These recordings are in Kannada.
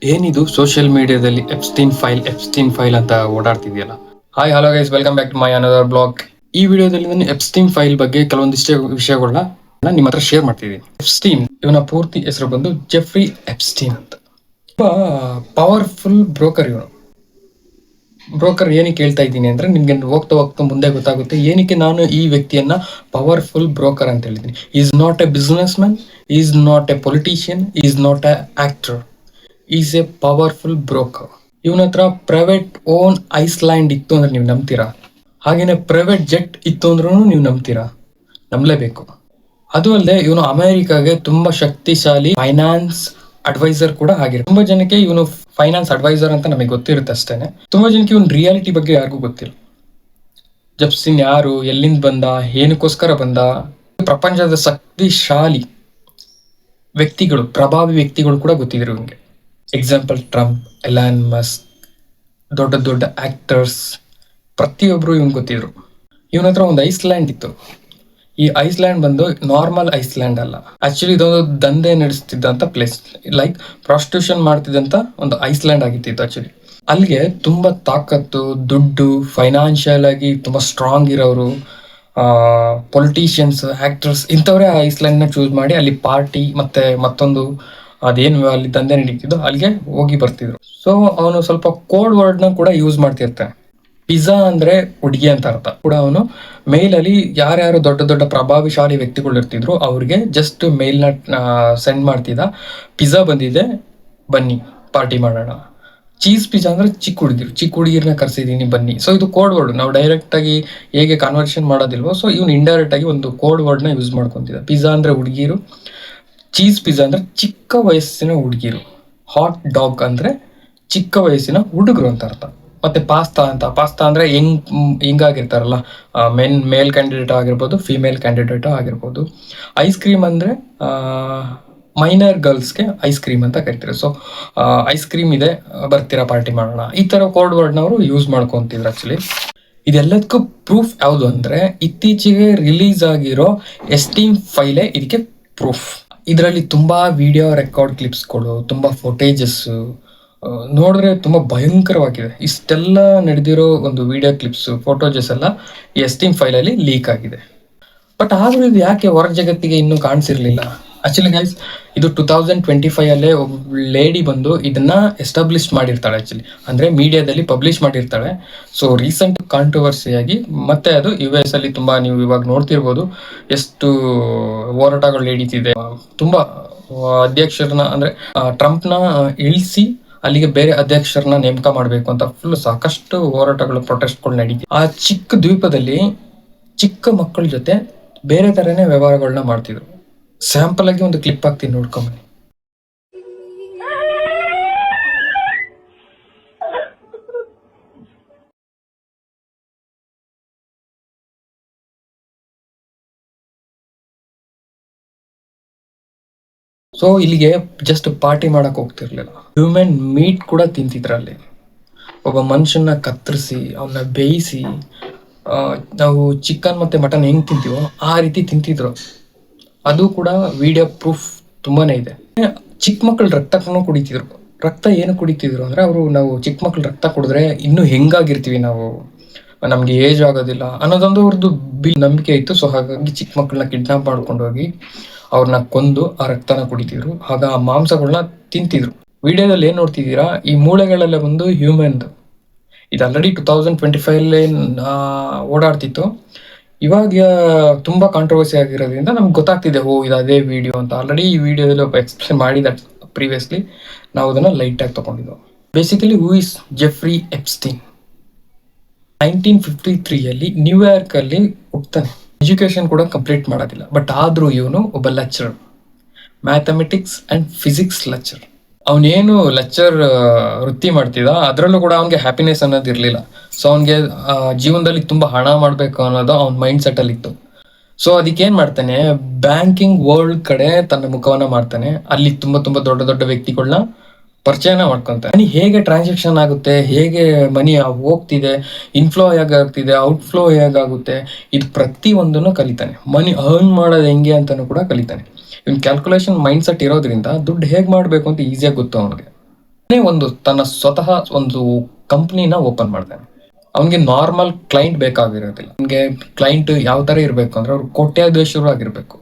ಏನಿದು ಸೋಷಿಯಲ್ ಮೀಡಿಯಾದಲ್ಲಿ ಎಪ್ಸ್ಟೀನ್ ಫೈಲ್ ಅಂತ ಓಡಾಡ್ತಿದೆಯಲ್ಲ. Hi hello guys, welcome back to my another blog. ಈ ವಿಡಿಯೋದಲ್ಲಿ ನಾನು ಎಪ್ಸ್ಟೀನ್ ಫೈಲ್ ಬಗ್ಗೆ ಕೆಲವೊಂದಿಷ್ಟು ವಿಷಯಗಳನ್ನ ನಿಮ್ಮ ಹತ್ರ ಶೇರ್ ಮಾಡ್ತಿದ್ದೀನಿ. ಎಪ್ಸ್ಟೀನ್ ಇವನ ಪೂರ್ತಿ ಹೆಸರು ಬಂದು ಜೆಫ್ರಿ ಎಪ್ಸ್ಟೀನ್ ಅಂತ. ಪವರ್ಫುಲ್ ಬ್ರೋಕರ್ ಇವನು. ಬ್ರೋಕರ್ ಏನಕ್ಕೆ ಹೇಳ್ತಾ ಇದ್ದೀನಿ ಅಂದ್ರೆ ನಿಮ್ಗೆ ಹೋಗ್ತಾ ಹೋಗ್ತಾ ಮುಂದೆ ಗೊತ್ತಾಗುತ್ತೆ ಏನಕ್ಕೆ ನಾನು ಈ ವ್ಯಕ್ತಿಯನ್ನ ಪವರ್ಫುಲ್ ಬ್ರೋಕರ್ ಅಂತ ಹೇಳಿದ್ದೀನಿ. Is not A business man, is not A politician, is not A actor, is A powerful broker. ಇವನ ಹತ್ರ ಪ್ರೈವೇಟ್ ಓನ್ ಐಸ್ಲ್ಯಾಂಡ್ ಇತ್ತು ಅಂದ್ರೆ ನೀವು ನಂಬ್ತೀರಾ? ಹಾಗೇನೆ ಪ್ರೈವೇಟ್ ಜೆಟ್ ಇತ್ತು ಅಂದ್ರೂ ನೀವು ನಂಬ್ತೀರಾ? ನಂಬಲೇಬೇಕು. ಅದು ಅಲ್ಲದೆ ಇವನು ಅಮೆರಿಕಾಗೆ ತುಂಬಾ ಶಕ್ತಿಶಾಲಿ ಫೈನಾನ್ಸ್ ಅಡ್ವೈಸರ್ ಕೂಡ ಆಗಿರ. ತುಂಬಾ ಜನಕ್ಕೆ ಇವನು ಫೈನಾನ್ಸ್ ಅಡ್ವೈಸರ್ ಅಂತ ನಮಗೆ ಗೊತ್ತಿರುತ್ತೆ ಅಷ್ಟೇನೆ. ತುಂಬಾ ಜನಕ್ಕೆ ಇವನ್ ರಿಯಾಲಿಟಿ ಬಗ್ಗೆ ಯಾರಿಗೂ ಗೊತ್ತಿಲ್ಲ. ಜೆಫ್ಸ್ಟೀನ್ ಯಾರು, ಎಲ್ಲಿಂದ ಬಂದ, ಏನಕ್ಕೋಸ್ಕರ ಬಂದ, ಪ್ರಪಂಚದ ಶಕ್ತಿಶಾಲಿ ವ್ಯಕ್ತಿಗಳು, ಪ್ರಭಾವಿ ವ್ಯಕ್ತಿಗಳು ಕೂಡ ಗೊತ್ತಿದ್ರು ಇವನ್ಗೆ. ಎಕ್ಸಾಂಪಲ್ ಟ್ರಂಪ್, ಎಲಾನ್ ಮಸ್ಕ್, ದೊಡ್ಡ ದೊಡ್ಡ ಆಕ್ಟರ್ಸ್ ಪ್ರತಿಯೊಬ್ರು ಇವನ್ ಗೊತ್ತಿದ್ರು. ಇವನ ಹತ್ರ ಒಂದು ಐಸ್ಲ್ಯಾಂಡ್ ಇತ್ತು. ಈ ಐಸ್ಲ್ಯಾಂಡ್ ಬಂದು ನಾರ್ಮಲ್ ಐಸ್ಲ್ಯಾಂಡ್ ಅಲ್ಲ, ಆಕ್ಚುಲಿ ಇದೊಂದು ದಂಧೆ ನಡೆಸ್ತಿದ್ದಂತ ಪ್ಲೇಸ್, ಲೈಕ್ ಪ್ರಾಸ್ಟಿಟ್ಯೂಷನ್ ಮಾಡ್ತಿದ್ದಂತ ಒಂದು ಐಸ್ಲ್ಯಾಂಡ್ ಆಗಿತ್ತು ಆಕ್ಚುಲಿ. ಅಲ್ಲಿಗೆ ತುಂಬಾ ತಾಕತ್ತು, ದುಡ್ಡು, ಫೈನಾನ್ಷಿಯಲ್ ಆಗಿ ತುಂಬಾ ಸ್ಟ್ರಾಂಗ್ ಇರೋರು, ಪೊಲಿಟಿಷಿಯನ್ಸ್, ಆಕ್ಟರ್ಸ್ ಇಂಥವ್ರೆ ಆ ಐಸ್ಲ್ಯಾಂಡ್ ನ ಚೂಸ್ ಮಾಡಿ ಅಲ್ಲಿ ಪಾರ್ಟಿ ಮತ್ತೆ ಮತ್ತೊಂದು ಅದೇನು ಅಲ್ಲಿ ದಂಧೆ ನಡೀತಿದ್ದು ಅಲ್ಲಿಗೆ ಹೋಗಿ ಬರ್ತಿದ್ರು. ಸೊ ಅವನು ಸ್ವಲ್ಪ ಕೋಡ್ ವರ್ಡ್ ನ ಕೂಡ ಯೂಸ್ ಮಾಡ್ತಿರ್ತಾನೆ. ಪಿಜ್ಜಾ ಅಂದ್ರೆ ಹುಡುಗಿ ಅಂತ ಅರ್ಥ ಕೂಡ. ಅವನು ಮೇಲ್ ಅಲ್ಲಿ ಯಾರ್ಯಾರು ದೊಡ್ಡ ದೊಡ್ಡ ಪ್ರಭಾವಿಶಾಲಿ ವ್ಯಕ್ತಿಗಳು ಇರ್ತಿದ್ರು ಅವ್ರಿಗೆ ಜಸ್ಟ್ ಮೇಲ್ ನ ಸೆಂಡ್ ಮಾಡ್ತಿದ್ದ, ಪಿಜ್ಜಾ ಬಂದಿದೆ ಬನ್ನಿ ಪಾರ್ಟಿ ಮಾಡೋಣ. ಚೀಸ್ ಪಿಜ್ಜಾ ಅಂದ್ರೆ ಚಿಕ್ಕ ಹುಡುಗಿರ್ನ ಕರ್ಸಿದೀನಿ ಬನ್ನಿ. ಸೊ ಇದು ಕೋಡ್ ವರ್ಡ್. ನಾವು ಡೈರೆಕ್ಟ್ ಆಗಿ ಹೇಗೆ ಕನ್ವರ್ಷನ್ ಮಾಡೋದಿಲ್ವೋ, ಸೊ ಇವನು ಇಂಡೈರೆಕ್ಟ್ ಆಗಿ ಒಂದು ಕೋಡ್ ವರ್ಡ್ ನ ಯೂಸ್ ಮಾಡ್ಕೊಂತಿದ್ದ. ಪಿಜ್ಜಾ ಅಂದ್ರೆ ಹುಡುಗಿರು, ಚೀಸ್ ಪಿಜ್ಜಾ ಅಂದ್ರೆ ಚಿಕ್ಕ ವಯಸ್ಸಿನ ಹುಡುಗಿರು, ಹಾಟ್ ಡಾಗ್ ಅಂದ್ರೆ ಚಿಕ್ಕ ವಯಸ್ಸಿನ ಹುಡುಗರು ಅಂತ ಅರ್ಥ. ಮತ್ತೆ ಪಾಸ್ತಾ ಅಂದ್ರೆ ಹೆಂಗಾಗಿರ್ತಾರಲ್ಲ, ಮೇಲ್ ಕ್ಯಾಂಡಿಡೇಟ್ ಆಗಿರ್ಬೋದು, ಫಿಮೇಲ್ ಕ್ಯಾಂಡಿಡೇಟ್ ಆಗಿರ್ಬೋದು. ಐಸ್ ಕ್ರೀಮ್ ಅಂದ್ರೆ ಮೈನರ್ ಗರ್ಲ್ಸ್ಗೆ ಐಸ್ ಕ್ರೀಮ್ ಅಂತ ಕರಿತಾರೆ. ಸೊ ಐಸ್ ಕ್ರೀಮ್ ಇದೆ, ಬರ್ತೀರಾ ಪಾರ್ಟಿ ಮಾಡೋಣ, ಈ ತರ ಕೋಡ್ ವರ್ಡ್ನವರು ಯೂಸ್ ಮಾಡ್ಕೊಂತಿದ್ರು ಆಕ್ಚುಲಿ. ಇದೆಲ್ಲದಕ್ಕೂ ಪ್ರೂಫ್ ಯಾವುದು ಅಂದ್ರೆ ಇತ್ತೀಚೆಗೆ ರಿಲೀಸ್ ಆಗಿರೋ ಎಸ್ಟೀಮ್ ಫೈಲೇ ಇದಕ್ಕೆ ಪ್ರೂಫ್. ಇದರಲ್ಲಿ ತುಂಬಾ ವಿಡಿಯೋ ರೆಕಾರ್ಡ್ ಕ್ಲಿಪ್ಸ್ಗಳು, ತುಂಬಾ ಫೋಟೇಜಸ್ ನೋಡಿದ್ರೆ ತುಂಬಾ ಭಯಂಕರವಾಗಿದೆ. ಇಷ್ಟೆಲ್ಲ ನಡೆದಿರೋ ಒಂದು ವಿಡಿಯೋ ಕ್ಲಿಪ್ಸ್, ಫೋಟೋಜಸ್ ಎಲ್ಲ ಈ ಎಸ್ಟೀಮ್ ಫೈಲ್ ಅಲ್ಲಿ ಲೀಕ್ ಆಗಿದೆ. ಬಟ್ ಆದ್ರೂ ಇದು ಯಾಕೆ ಹೊರ ಜಗತ್ತಿಗೆ ಇನ್ನೂ ಕಾಣಿಸಿರ್ಲಿಲ್ಲ? ಆಕ್ಚುಲಿ ಗೈಸ್, ಇದು 2025 ಅಲ್ಲೇ ಒಬ್ಬ ಲೇಡಿ ಬಂದು ಇದನ್ನ ಎಸ್ಟಾಬ್ಲಿಷ್ ಮಾಡಿರ್ತಾಳೆ. ಆಕ್ಚುಲಿ ಅಂದ್ರೆ ಮೀಡಿಯಾದಲ್ಲಿ ಪಬ್ಲಿಷ್ ಮಾಡಿರ್ತಾಳೆ. ಸೊ ರೀಸೆಂಟ್ ಕಾಂಟ್ರವರ್ಸಿ ಆಗಿ ಮತ್ತೆ ಅದು US ಅಲ್ಲಿ ತುಂಬಾ, ನೀವು ಇವಾಗ ನೋಡ್ತಿರ್ಬೋದು ಎಷ್ಟು ಹೋರಾಟಗಳು ನಡೀತಿದೆ. ತುಂಬಾ ಅಧ್ಯಕ್ಷರನ್ನ ಅಂದ್ರೆ ಟ್ರಂಪ್ನ ಇಳಿಸಿ ಅಲ್ಲಿಗೆ ಬೇರೆ ಅಧ್ಯಕ್ಷರನ್ನ ನೇಮಕ ಮಾಡಬೇಕು ಅಂತ ಫುಲ್ ಸಾಕಷ್ಟು ಹೋರಾಟಗಳು, ಪ್ರೊಟೆಸ್ಟ್ಗಳು ನಡೀತಿದೆ. ಆ ಚಿಕ್ಕ ದ್ವೀಪದಲ್ಲಿ ಚಿಕ್ಕ ಮಕ್ಕಳ ಜೊತೆ ಬೇರೆ ತರನೇ ವ್ಯವಹಾರಗಳನ್ನ ಮಾಡ್ತಿದ್ರು. ಸ್ಯಾಂಪಲ್ ಆಗಿ ಒಂದು ಕ್ಲಿಪ್ ಹಾಕ್ತೀನಿ, ನೋಡ್ಕೊಂಬನ್ನಿ. ಸೊ ಇಲ್ಲಿಗೆ ಜಸ್ಟ್ ಪಾರ್ಟಿ ಮಾಡಕ್ ಹೋಗ್ತಿರ್ಲಿಲ್ಲ, ಹ್ಯೂಮನ್ ಮೀಟ್ ಕೂಡ ತಿಂತಿದ್ರಲ್ಲಿ. ಒಬ್ಬ ಮನುಷ್ಯನ ಕತ್ತರಿಸಿ ಅವನ್ನ ಬೇಯಿಸಿ, ನಾವು ಚಿಕನ್ ಮತ್ತೆ ಮಟನ್ ಹೆಂಗ್ ತಿಂತೀವೋ ಆ ರೀತಿ ತಿಂತಿದ್ರು. ಅದು ಕೂಡ ವಿಡಿಯೋ ಪ್ರೂಫ್ ತುಂಬಾನೇ ಇದೆ. ಚಿಕ್ಕ ಮಕ್ಕಳು ರಕ್ತನೂ ಕುಡಿತಿದ್ರು. ರಕ್ತ ಏನು ಕುಡಿತಿದ್ರು ಅಂದ್ರೆ ನಾವು ಚಿಕ್ಕ ಮಕ್ಕಳು ರಕ್ತ ಕುಡಿದ್ರೆ ಇನ್ನೂ ಹೆಂಗಾಗಿರ್ತೀವಿ ನಾವು, ನಮ್ಗೆ ಏಜ್ ಆಗೋದಿಲ್ಲ ಅನ್ನೋದೊಂದು ಅವ್ರದ್ದು ನಂಬಿಕೆ ಇತ್ತು. ಸೊ ಹಾಗಾಗಿ ಚಿಕ್ಕ ಮಕ್ಕಳನ್ನ ಕಿಡ್ನಾಪ್ ಮಾಡ್ಕೊಂಡು ಹೋಗಿ ಅವ್ರನ್ನ ಕೊಂದು ಆ ರಕ್ತನ ಕುಡಿತಿದ್ರು. ಆಗ ಆ ಮಾಂಸಗಳನ್ನ ತಿಂತಿದ್ರು. ವಿಡಿಯೋದಲ್ಲಿ ಏನ್ ನೋಡ್ತಿದ್ದೀರಾ, ಈ ಮೂಳೆಗಳೆಲ್ಲ ಬಂದು ಹ್ಯೂಮನ್. ಇದು ಆಲ್ರೆಡಿ 2025 ಓಡಾಡ್ತಿತ್ತು. ಇವಾಗ ತುಂಬಾ ಕಾಂಟ್ರವರ್ಸಿ ಆಗಿರೋದ್ರಿಂದ ನಮ್ಗೆ ಗೊತ್ತಾಗ್ತಿದೆ, ಇದು ಅದೇ ವಿಡಿಯೋ ಅಂತ. ಆಲ್ರೆಡಿ ಈ ವಿಡಿಯೋದಲ್ಲಿ ಒಬ್ಬ ಎಕ್ಸ್ಪ್ಲೇನ್ ಮಾಡಿದ ಪ್ರೀವಿಯಸ್ಲಿ, ನಾವು ಅದನ್ನ ಲೈಟ್ ಆಗಿ ತಗೊಂಡಿದ್ದೆವು. Basically who is Jeffrey Epstein? 1953 ಅಲ್ಲಿ ನ್ಯೂಯಾರ್ಕ್ ಅಲ್ಲಿ ಹುಟ್ಟುತ್ತಾನೆ. ಎಜುಕೇಶನ್ ಕೂಡ ಕಂಪ್ಲೀಟ್ ಮಾಡೋದಿಲ್ಲ, ಬಟ್ ಆದ್ರೂ ಇವನು ಒಬ್ಬ lecturer, mathematics and physics lecture. ಅವನೇನು ಲೆಕ್ಚರ್ ವೃತ್ತಿ ಮಾಡ್ತಿದ್ದ ಅದರಲ್ಲೂ ಕೂಡ ಅವನಿಗೆ ಹ್ಯಾಪಿನೆಸ್ ಅನ್ನೋದು ಇರಲಿಲ್ಲ. ಸೊ ಅವನಿಗೆ ಜೀವನದಲ್ಲಿ ತುಂಬಾ ಹಣ ಮಾಡಬೇಕು ಅನ್ನೋದು ಅವ್ನ ಮೈಂಡ್ ಸೆಟ್ ಅಲ್ಲಿ ಇತ್ತು. ಸೊ ಅದಕ್ಕೇನ್ ಮಾಡ್ತಾನೆ, ಬ್ಯಾಂಕಿಂಗ್ ವರ್ಲ್ಡ್ ಕಡೆ ತನ್ನ ಮುಖವನ್ನ ಮಾಡ್ತಾನೆ. ಅಲ್ಲಿ ತುಂಬಾ ತುಂಬಾ ದೊಡ್ಡ ದೊಡ್ಡ ವ್ಯಕ್ತಿಗಳನ್ನ ಪರಿಚಯನ ಮಾಡ್ಕೊಂತಾನೆ. ಮನಿ ಹೇಗೆ ಟ್ರಾನ್ಸಾಕ್ಷನ್ ಆಗುತ್ತೆ, ಹೇಗೆ ಮನಿ ಹೋಗ್ತಿದೆ, ಇನ್ಫ್ಲೋ ಹೇಗಾಗ್ತಿದೆ, ಔಟ್ಫ್ಲೋ ಹೇಗಾಗುತ್ತೆ, ಇದು ಪ್ರತಿ ಒಂದನ್ನು ಕಲಿತಾನೆ. ಮನಿ ಅರ್ನ್ ಮಾಡೋದು ಹೆಂಗೆ ಅಂತಾನು ಕೂಡ ಕಲಿತಾನೆ. ಇವ್ನ ಕ್ಯಾಲ್ಕುಲೇಷನ್ ಮೈಂಡ್ ಸೆಟ್ ಇರೋದ್ರಿಂದ ದುಡ್ಡು ಹೇಗೆ ಮಾಡಬೇಕು ಅಂತ ಈಸಿಯಾಗಿ ಗೊತ್ತು ಅವನಿಗೆ. ಒಂದು ತನ್ನ ಸ್ವತಃ ಒಂದು ಕಂಪ್ನಿನ ಓಪನ್ ಮಾಡ್ತಾನೆ. ಅವನಿಗೆ ನಾರ್ಮಲ್ ಕ್ಲೈಂಟ್ ಬೇಕಾಗಿರೋದಿಲ್ಲ. ಅವನಿಗೆ ಕ್ಲೈಂಟ್ ಯಾವ ತರ ಇರಬೇಕು ಅಂದ್ರೆ ಅವ್ರು ಕೋಟ್ಯಾಧೀಶರು ಆಗಿರ್ಬೇಕು,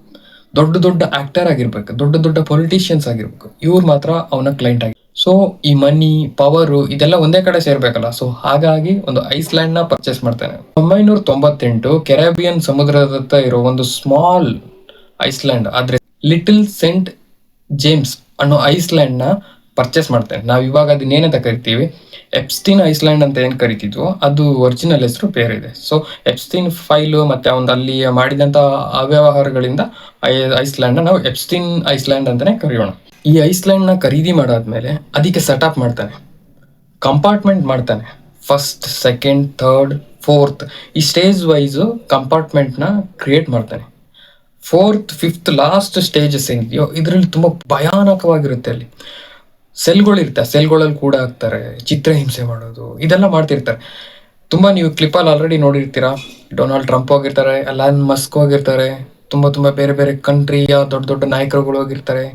ದೊಡ್ಡ ದೊಡ್ಡ ಆಕ್ಟರ್ ಆಗಿರ್ಬೇಕು, ದೊಡ್ಡ ದೊಡ್ಡ ಪೊಲಿಟಿಷಿಯನ್ಸ್ ಆಗಿರ್ಬೇಕು. ಇವ್ರು ಮಾತ್ರ ಅವನ ಕ್ಲೈಂಟ್ ಆಗಿ. ಸೊ ಈ ಮನಿ ಪವರ್ ಇದೆಲ್ಲ ಒಂದೇ ಕಡೆ ಸೇರ್ಬೇಕಲ್ಲ. ಸೊ ಹಾಗಾಗಿ ಒಂದು ಐಸ್ಲ್ಯಾಂಡ್ ನ ಪರ್ಚೇಸ್ ಮಾಡ್ತಾನೆ. 1998 ಕೆರಾಬಿಯನ್ ಸಮುದ್ರದತ್ತ ಇರೋ ಒಂದು ಸ್ಮಾಲ್ ಐಸ್ಲ್ಯಾಂಡ್ ಆದ್ರೆ ಲಿಟಲ್ ಸೆಂಟ್ ಜೇಮ್ಸ್ ಅನ್ನೋ ಐಸ್ಲ್ಯಾಂಡ್ ನ ಪರ್ಚೇಸ್ ಮಾಡ್ತೇನೆ. ನಾವು ಇವಾಗ ಅದನ್ನೇನಂತ ಕರಿತೀವಿ, ಎಪ್ಸ್ಟೀನ್ ಐಸ್ಲ್ಯಾಂಡ್ ಅಂತ ಏನ್ ಕರಿತಿದ್ವು ಅದು ಒರಿಜಿನಲ್ ಹೆಸರು ಬೇರೆ ಇದೆ. ಸೊ ಎಪ್ಸ್ಟೀನ್ ಫೈಲು ಮತ್ತೆ ಅವನ್ ಅಲ್ಲಿ ಮಾಡಿದಂತ ಅವ್ಯವಹಾರಗಳಿಂದ ಐಸ್ಲ್ಯಾಂಡ್ ನಾವು ಎಪ್ಸ್ಟೀನ್ ಐಸ್ಲ್ಯಾಂಡ್ ಅಂತಾನೆ ಕರೆಯೋಣ. ಈ ಐಸ್ಲ್ಯಾಂಡ್ ನ ಖರೀದಿ ಮಾಡಾದ್ಮೇಲೆ ಅದಕ್ಕೆ ಸೆಟಪ್ ಮಾಡ್ತಾನೆ, ಕಂಪಾರ್ಟ್ಮೆಂಟ್ ಮಾಡ್ತಾನೆ. ಫಸ್ಟ್, ಸೆಕೆಂಡ್, ಥರ್ಡ್, ಫೋರ್ತ್ ಈ ಸ್ಟೇಜ್ ವೈಸ್ ಕಂಪಾರ್ಟ್ಮೆಂಟ್ ನ ಕ್ರಿಯೇಟ್ ಮಾಡ್ತಾನೆ. ಫೋರ್ತ್, ಫಿಫ್ತ್, ಲಾಸ್ಟ್ ಸ್ಟೇಜಸ್ ಏನಿದೆಯೋ ಇದರಲ್ಲಿ ತುಂಬಾ ಭಯಾನಕವಾಗಿರುತ್ತೆ. ಅಲ್ಲಿ ಸೆಲ್ಗಳಿರುತ್ತೆ, ಆ ಸೆಲ್ಗಳಲ್ಲಿ ಕೂಡ ಹಾಕ್ತಾರೆ, ಚಿತ್ರಹಿಂಸೆ ಮಾಡೋದು ಇದೆಲ್ಲ ಮಾಡ್ತಿರ್ತಾರೆ. ತುಂಬಾ ನೀವು ಕ್ಲಿಪ್ಪಲ್ಲಿ ಆಲ್ರೆಡಿ ನೋಡಿರ್ತೀರಾ. ಡೊನಾಲ್ಡ್ ಟ್ರಂಪ್ ಹೋಗಿರ್ತಾರೆ, ಅಲಾನ್ ಮಸ್ಕ್ ಹೋಗಿರ್ತಾರೆ, ತುಂಬಾ ಬೇರೆ ಬೇರೆ ಕಂಟ್ರಿಯ ದೊಡ್ಡ ದೊಡ್ಡ ನಾಯಕರುಗಳು ಹೋಗಿರ್ತಾರೆ.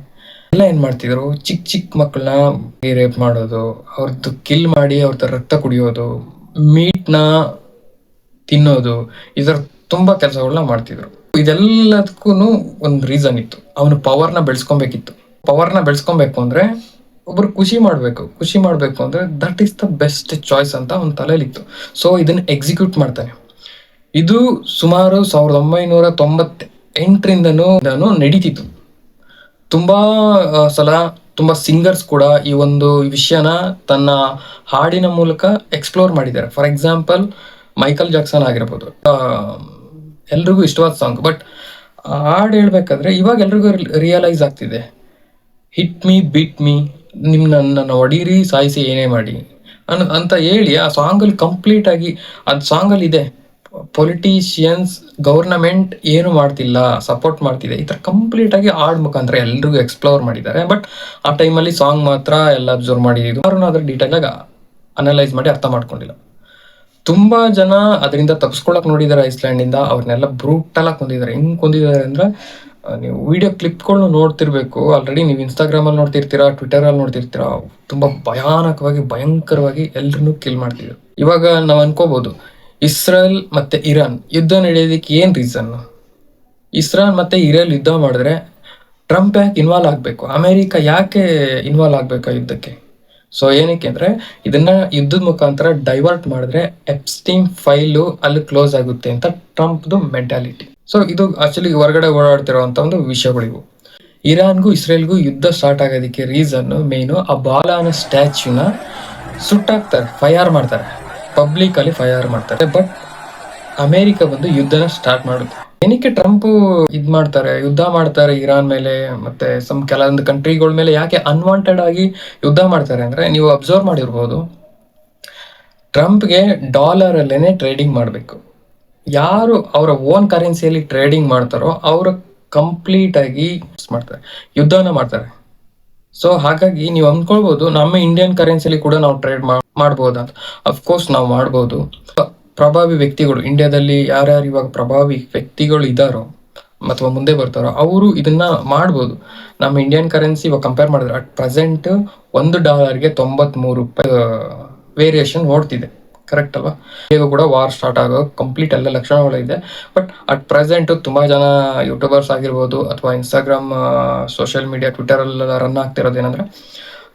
ಎಲ್ಲ ಏನ್ ಮಾಡ್ತಿದ್ರು, ಚಿಕ್ಕ ಚಿಕ್ಕ ಮಕ್ಕಳನ್ನ ರೇಪ್ ಮಾಡೋದು, ಅವ್ರದ್ದು ಕಿಲ್ ಮಾಡಿ ಅವ್ರದ್ದು ರಕ್ತ ಕುಡಿಯೋದು, ಮೀಟ್ನ ತಿನ್ನೋದು, ಇದರ ತುಂಬಾ ಕೆಲಸಗಳನ್ನ ಮಾಡ್ತಿದ್ರು. ಇದೆಲ್ಲದಕ್ಕೂ ಒಂದು ರೀಸನ್ ಇತ್ತು, ಅವನು ಪವರ್ನ ಬೆಳೆಸ್ಕೊಬೇಕಿತ್ತು. ಪವರ್ನ ಬೆಳೆಸ್ಕೊಬೇಕು ಅಂದ್ರೆ ಒಬ್ರು ಖುಷಿ ಮಾಡ್ಬೇಕು ಅಂದ್ರೆ that is the best choice ಅಂತ ಅವನ ತಲೆಯಲ್ಲಿತ್ತು. ಸೊ ಇದನ್ನ ಎಕ್ಸಿಕ್ಯೂಟ್ ಮಾಡ್ತಾನೆ. ಇದು ಸುಮಾರು 1998ರಿಂದನೂ ನಡೀತಿತ್ತು. ತುಂಬಾ ಸಲ ತುಂಬಾ ಸಿಂಗರ್ಸ್ ಕೂಡ ಈ ಒಂದು ವಿಷಯನ ತನ್ನ ಹಾಡಿನ ಮೂಲಕ ಎಕ್ಸ್ಪ್ಲೋರ್ ಮಾಡಿದ್ದಾರೆ. ಫಾರ್ ಎಕ್ಸಾಂಪಲ್ ಮೈಕಲ್ ಜಾಕ್ಸನ್ ಆಗಿರ್ಬೋದು, ಎಲ್ರಿಗೂ ಇಷ್ಟವಾದ ಸಾಂಗ್. ಬಟ್ ಹಾಡು ಹೇಳ್ಬೇಕಾದ್ರೆ ಇವಾಗ ಎಲ್ರಿಗೂ ರಿಯಲೈಸ್ ಆಗ್ತಿದೆ, ಹಿಟ್ ಮೀ ಬೀಟ್ ಮೀ, ನನ್ನ ಹೊಡೀರಿ ಸಾಯಿಸಿ ಏನೇ ಮಾಡಿ ಅಂತ ಹೇಳಿ ಆ ಸಾಂಗಲ್ಲಿ ಕಂಪ್ಲೀಟ್ ಆಗಿ ಅದು ಸಾಂಗಲ್ಲಿ ಇದೆ, ಪೊಲಿಟಿಷಿಯನ್ಸ್ ಗವರ್ನಮೆಂಟ್ ಏನು ಮಾಡ್ತಿಲ್ಲ, ಸಪೋರ್ಟ್ ಮಾಡ್ತಿದೆ, ಈ ಥರ ಕಂಪ್ಲೀಟ್ ಆಗಿ ಹಾಡ್ ಮುಖಾಂತರ ಎಲ್ರಿಗೂ ಎಕ್ಸ್ಪ್ಲೋರ್ ಮಾಡಿದ್ದಾರೆ. ಬಟ್ ಆ ಟೈಮಲ್ಲಿ ಸಾಂಗ್ ಮಾತ್ರ ಎಲ್ಲ ಅಬ್ಸರ್ವ್ ಮಾಡಿದ್ದು, ಯಾರು ಅದ್ರ ಡೀಟೇಲ್ ಆಗಿ ಅನಲೈಸ್ ಮಾಡಿ ಅರ್ಥ ಮಾಡ್ಕೊಂಡಿಲ್ಲ. ತುಂಬಾ ಜನ ಅದರಿಂದ ತಪ್ಪಿಸ್ಕೊಳಕ್ ನೋಡಿದ್ದಾರೆ ಐಸ್ಲ್ಯಾಂಡ್ ಇಂದ. ಅವ್ರನ್ನೆಲ್ಲ ಬ್ರೂಟಲ್ ಆಗಿ ಕೊಂದಿದ್ದಾರೆ. ಹೆಂಗ್ ಕೊಂದಿದ್ದಾರೆ ಅಂದ್ರೆ ನೀವು ವಿಡಿಯೋ ಕ್ಲಿಪ್ಗಳನ್ನ ನೋಡ್ತಿರ್ಬೇಕು. ಆಲ್ರೆಡಿ ನೀವು ಇನ್ಸ್ಟಾಗ್ರಾಮ್ ಅಲ್ಲಿ ನೋಡ್ತಿರ್ತೀರಾ, ಟ್ವಿಟರ್ ಅಲ್ಲಿ ನೋಡ್ತಿರ್ತೀರಾ. ತುಂಬಾ ಭಯಂಕರವಾಗಿ ಎಲ್ರನ್ನೂ ಕಿಲ್ ಮಾಡ್ತಿದ್ರು. ಇವಾಗ ನಾವ್ ಅನ್ಕೋಬಹುದು, ಇಸ್ರೇಲ್ ಮತ್ತೆ ಇರಾನ್ ಯುದ್ಧ ನಡೆಯೋದಕ್ಕೆ ಏನ್ ರೀಸನ್? ಇಸ್ರೇಲ್ ಮತ್ತೆ ಇರಾನ್ ಯುದ್ಧ ಮಾಡಿದ್ರೆ ಟ್ರಂಪ್ ಯಾಕೆ ಇನ್ವಾಲ್ವ್ ಆಗ್ಬೇಕು? ಅಮೆರಿಕ ಯಾಕೆ ಇನ್ವಾಲ್ವ್ ಆಗ್ಬೇಕು ಯುದ್ಧಕ್ಕೆ? ಸೊ ಏನಕ್ಕೆ ಅಂದ್ರೆ ಇದನ್ನ ಯುದ್ಧದ ಮುಖಾಂತರ ಡೈವರ್ಟ್ ಮಾಡಿದ್ರೆ ಎಪ್ಸ್ಟೀನ್ ಫೈಲು ಅಲ್ಲಿ ಕ್ಲೋಸ್ ಆಗುತ್ತೆ ಅಂತ ಟ್ರಂಪ್ದು ಮೆಂಟಾಲಿಟಿ. ಸೊ ಇದು ಆಕ್ಚುಲಿ ಹೊರಗಡೆ ಓಡಾಡ್ತಿರೋಂಥ ಒಂದು ವಿಷಯಗಳಿವು. ಇರಾನ್ಗೂ ಇಸ್ರೇಲ್ಗೂ ಯುದ್ಧ ಸ್ಟಾರ್ಟ್ ಆಗೋದಕ್ಕೆ ರೀಸನ್ ಮೇನು, ಆ ಬಾಲಾನ ಸ್ಟ್ಯಾಚ್ಯೂನ ಸುಟ್ಟಾಕ್ತಾರೆ, ಫೈರ್ ಮಾಡ್ತಾರೆ, ಪಬ್ಲಿಕ್ ಅಲ್ಲಿ ಫೈರ್ ಮಾಡ್ತಾರೆ. ಬಟ್ ಅಮೆರಿಕ ಬಂದು ಯುದ್ಧನ ಸ್ಟಾರ್ಟ್ ಮಾಡುತ್ತೆ. ಏನಕ್ಕೆ ಟ್ರಂಪ್ ಯುದ್ಧ ಮಾಡ್ತಾರೆ ಇರಾನ್ ಮೇಲೆ ಮತ್ತೆ ಕೆಲವೊಂದು ಕಂಟ್ರಿಗಳ ಮೇಲೆ ಯಾಕೆ ಅನ್ವಾಂಟೆಡ್ ಆಗಿ ಯುದ್ಧ ಮಾಡ್ತಾರೆ ಅಂದ್ರೆ, ನೀವು ಅಬ್ಸರ್ವ್ ಮಾಡಿರ್ಬೋದು, ಟ್ರಂಪ್ಗೆ ಡಾಲರ್ ಅಲ್ಲೇನೆ ಟ್ರೇಡಿಂಗ್ ಮಾಡಬೇಕು. ಯಾರು ಅವರ ಓನ್ ಕರೆನ್ಸಿಯಲ್ಲಿ ಟ್ರೇಡಿಂಗ್ ಮಾಡ್ತಾರೋ ಅವರು ಕಂಪ್ಲೀಟ್ ಆಗಿ ಮಾಡ್ತಾರೆ, ಯುದ್ಧನ ಮಾಡ್ತಾರೆ. ಸೊ ಹಾಗಾಗಿ ನೀವು ಅಂದ್ಕೊಳ್ಬಹುದು ನಮ್ಮ ಇಂಡಿಯನ್ ಕರೆನ್ಸಿಲಿ ಕೂಡ ನಾವು ಟ್ರೇಡ್ ಮಾಡ್ಬೋದಂತ. ಅಫ್ಕೋರ್ಸ್ ನಾವು ಮಾಡ್ಬೋದು. ಪ್ರಭಾವಿ ವ್ಯಕ್ತಿಗಳು ಇಂಡಿಯಾದಲ್ಲಿ ಯಾರ್ಯಾರು ಇವಾಗ ಪ್ರಭಾವಿ ವ್ಯಕ್ತಿಗಳು ಇದ್ದಾರೋ ಅಥವಾ ಮುಂದೆ ಬರ್ತಾರೋ ಅವರು ಇದನ್ನ ಮಾಡ್ಬೋದು. ನಮ್ಮ ಇಂಡಿಯನ್ ಕರೆನ್ಸಿ ಇವಾಗ ಕಂಪೇರ್ ಮಾಡಿದ್ರೆ ಅಟ್ ಪ್ರೆಸೆಂಟ್ $1ಗೆ 93 ರೂಪಾಯಿ ವೇರಿಯೇಷನ್ ಓಡ್ತಿದೆ. ಕರೆಕ್ಟ್ ಅಲ್ವಾ? ಈಗ ಕೂಡ ವಾರ್ ಸ್ಟಾರ್ಟ್ ಆಗೋ ಕಂಪ್ಲೀಟ್ ಎಲ್ಲ ಲಕ್ಷಣಗಳಿದೆ. ಬಟ್ ಅಟ್ ಪ್ರೆಸೆಂಟ್ ತುಂಬಾ ಜನ ಯೂಟ್ಯೂಬರ್ಸ್ ಆಗಿರ್ಬೋದು ಅಥವಾ ಇನ್ಸ್ಟಾಗ್ರಾಮ್, ಸೋಷಿಯಲ್ ಮೀಡಿಯಾ, ಟ್ವಿಟರ್ ಎಲ್ಲ ರನ್ ಆಗ್ತಿರೋದೇನಂದ್ರೆ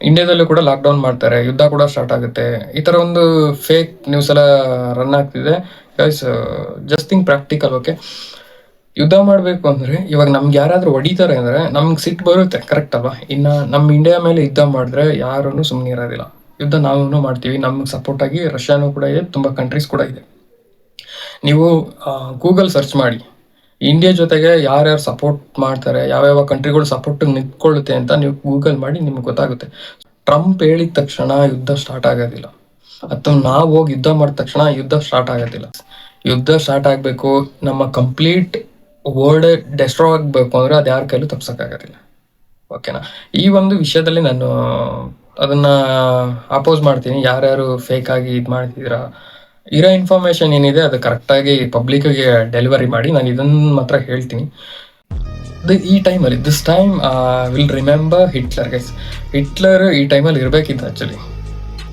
ಇಂಡಿಯಾದಲ್ಲೂ ಕೂಡ ಲಾಕ್ಡೌನ್ ಮಾಡ್ತಾರೆ, ಯುದ್ಧ ಕೂಡ ಸ್ಟಾರ್ಟ್ ಆಗುತ್ತೆ, ಈ ತರ ಒಂದು ಫೇಕ್ ನ್ಯೂಸ್ ಎಲ್ಲ ರನ್ ಆಗ್ತಿದೆ. Guys, just think practical. Okay, ಯುದ್ಧ ಮಾಡಬೇಕು ಅಂದ್ರೆ ಇವಾಗ ನಮ್ಗೆ ಯಾರಾದ್ರೂ ಹೊಡಿತಾರೆ ಅಂದ್ರೆ ನಮ್ಗೆ ಸಿಟ್ಟು ಬರುತ್ತೆ, ಕರೆಕ್ಟ್ ಅಲ್ವಾ? ಇನ್ನ ನಮ್ಮ ಇಂಡಿಯಾ ಮೇಲೆ ಯುದ್ಧ ಮಾಡಿದ್ರೆ ಯಾರೂ ಸುಮ್ಮನೆ ಇರೋದಿಲ್ಲ. ಯುದ್ಧ ನಾವು ಮಾಡ್ತೀವಿ, ನಮ್ಗೆ ಸಪೋರ್ಟ್ ಆಗಿ ರಷ್ಯಾನೂ ಕೂಡ ಇದೆ, ತುಂಬಾ ಕಂಟ್ರೀಸ್ ಕೂಡ ಇದೆ. ನೀವು ಗೂಗಲ್ ಸರ್ಚ್ ಮಾಡಿ, ಇಂಡಿಯಾ ಜೊತೆಗೆ ಯಾರ್ಯಾರು ಸಪೋರ್ಟ್ ಮಾಡ್ತಾರೆ, ಯಾವ್ಯಾವ ಕಂಟ್ರಿಗಳು ಸಪೋರ್ಟ್ ನಿಂತ್ಕೊಳ್ಳುತ್ತೆ ಅಂತ ನೀವು ಗೂಗಲ್ ಮಾಡಿ, ನಿಮ್ಗೆ ಗೊತ್ತಾಗುತ್ತೆ. ಟ್ರಂಪ್ ಹೇಳಿದ ತಕ್ಷಣ ಯುದ್ಧ ಸ್ಟಾರ್ಟ್ ಆಗೋದಿಲ್ಲ, ಅಥವಾ ನಾವು ಹೋಗಿ ಯುದ್ಧ ಮಾಡಿದ ತಕ್ಷಣ ಯುದ್ಧ ಸ್ಟಾರ್ಟ್ ಆಗೋದಿಲ್ಲ. ಯುದ್ಧ ಸ್ಟಾರ್ಟ್ ಆಗಬೇಕು, ನಮ್ಮ ಕಂಪ್ಲೀಟ್ ವರ್ಲ್ಡ್ ಡೆಸ್ಟ್ರಾಯ್ ಆಗಬೇಕು ಅಂದ್ರೆ ಅದು ಯಾರ ಕೈಲೂ ತಪ್ಸಕ್ಕಾಗೋದಿಲ್ಲ. ಓಕೆನಾ? ಈ ಒಂದು ವಿಷಯದಲ್ಲಿ ನಾನು ಅದನ್ನ ಅಪೋಸ್ ಮಾಡ್ತೀನಿ. ಯಾರ್ಯಾರು ಫೇಕ್ ಆಗಿ ಇದು ಮಾಡ್ತಿದ್ದೀರಾ, ಇರೋ ಇನ್ಫಾರ್ಮೇಶನ್ ಏನಿದೆ ಅದು ಕರೆಕ್ಟಾಗಿ ಪಬ್ಲಿಕ್ಗೆ ಡೆಲಿವರಿ ಮಾಡಿ. ನಾನು ಇದನ್ನ ಮಾತ್ರ ಹೇಳ್ತೀನಿ. ಈ ಟೈಮಲ್ಲಿ this time will remember Hitler guys. Hitler ಈ ಟೈಮಲ್ಲಿ ಇರಬೇಕಿತ್ತು ಆ್ಯಕ್ಚುಲಿ,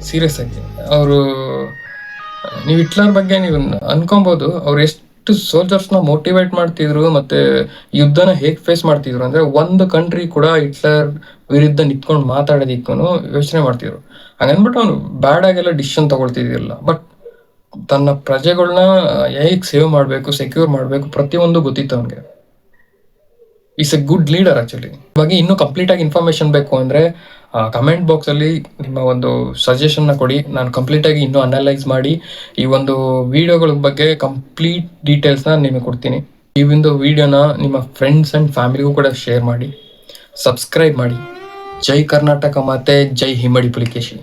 ಸೀರಿಯಸ್ ಆಗಿ. ಅವರು, ನೀವು ಹಿಟ್ಲರ್ ಬಗ್ಗೆ ನೀವು ಅನ್ಕೊಬೋದು, ಅವ್ರು ಎಷ್ಟು ಸೋಲ್ಜರ್ಸ್ನ ಮೋಟಿವೇಟ್ ಮಾಡ್ತಿದ್ರು ಮತ್ತು ಯುದ್ಧನ ಹೇಗೆ ಫೇಸ್ ಮಾಡ್ತಿದ್ರು ಅಂದರೆ, ಒಂದು ಕಂಟ್ರಿ ಕೂಡ ಹಿಟ್ಲರ್ ವಿರುದ್ಧ ನಿಂತ್ಕೊಂಡು ಮಾತಾಡೋದಿಕ್ಕೂ ಯೋಚನೆ ಮಾಡ್ತಿದ್ರು. ಹಂಗನ್ಬಿಟ್ಟು ಅವನು ಬ್ಯಾಡಾಗೆಲ್ಲ ಡಿಸಿಷನ್ ತೊಗೊಳ್ತಿದ್ದಿಲ್ಲ, ಬಟ್ ತನ್ನ ಪ್ರಜೆಗಳನ್ನ ಹೇಗೆ ಸೇವ್ ಮಾಡಬೇಕು, ಸೆಕ್ಯೂರ್ ಮಾಡಬೇಕು, ಪ್ರತಿಯೊಂದು ಗೊತ್ತಿತ್ತು ಅವನಿಗೆ. Is A good leader actually. ಇವಾಗ ಇನ್ನೂ ಕಂಪ್ಲೀಟಾಗಿ ಇನ್ಫಾರ್ಮೇಷನ್ ಬೇಕು ಅಂದರೆ ಕಮೆಂಟ್ ಬಾಕ್ಸಲ್ಲಿ ನಿಮ್ಮ ಒಂದು ಸಜೆಷನ್ನ ಕೊಡಿ. ನಾನು ಕಂಪ್ಲೀಟಾಗಿ ಇನ್ನೂ ಅನಲೈಸ್ ಮಾಡಿ ಈ ಒಂದು ವಿಡಿಯೋಗಳ ಬಗ್ಗೆ ಕಂಪ್ಲೀಟ್ ಡೀಟೇಲ್ಸ್ನ ನಿಮಗೆ ಕೊಡ್ತೀನಿ. ಈ ಒಂದು ವಿಡಿಯೋನ ನಿಮ್ಮ ಫ್ರೆಂಡ್ಸ್ ಆ್ಯಂಡ್ ಫ್ಯಾಮಿಲಿಗೂ ಕೂಡ ಶೇರ್ ಮಾಡಿ, ಸಬ್ಸ್ಕ್ರೈಬ್ ಮಾಡಿ. ಜೈ ಕರ್ನಾಟಕ ಮತ್ತು ಜೈ ಹಿಮ್ಮಡಿ ಪುಲಿಕೇಶಿ.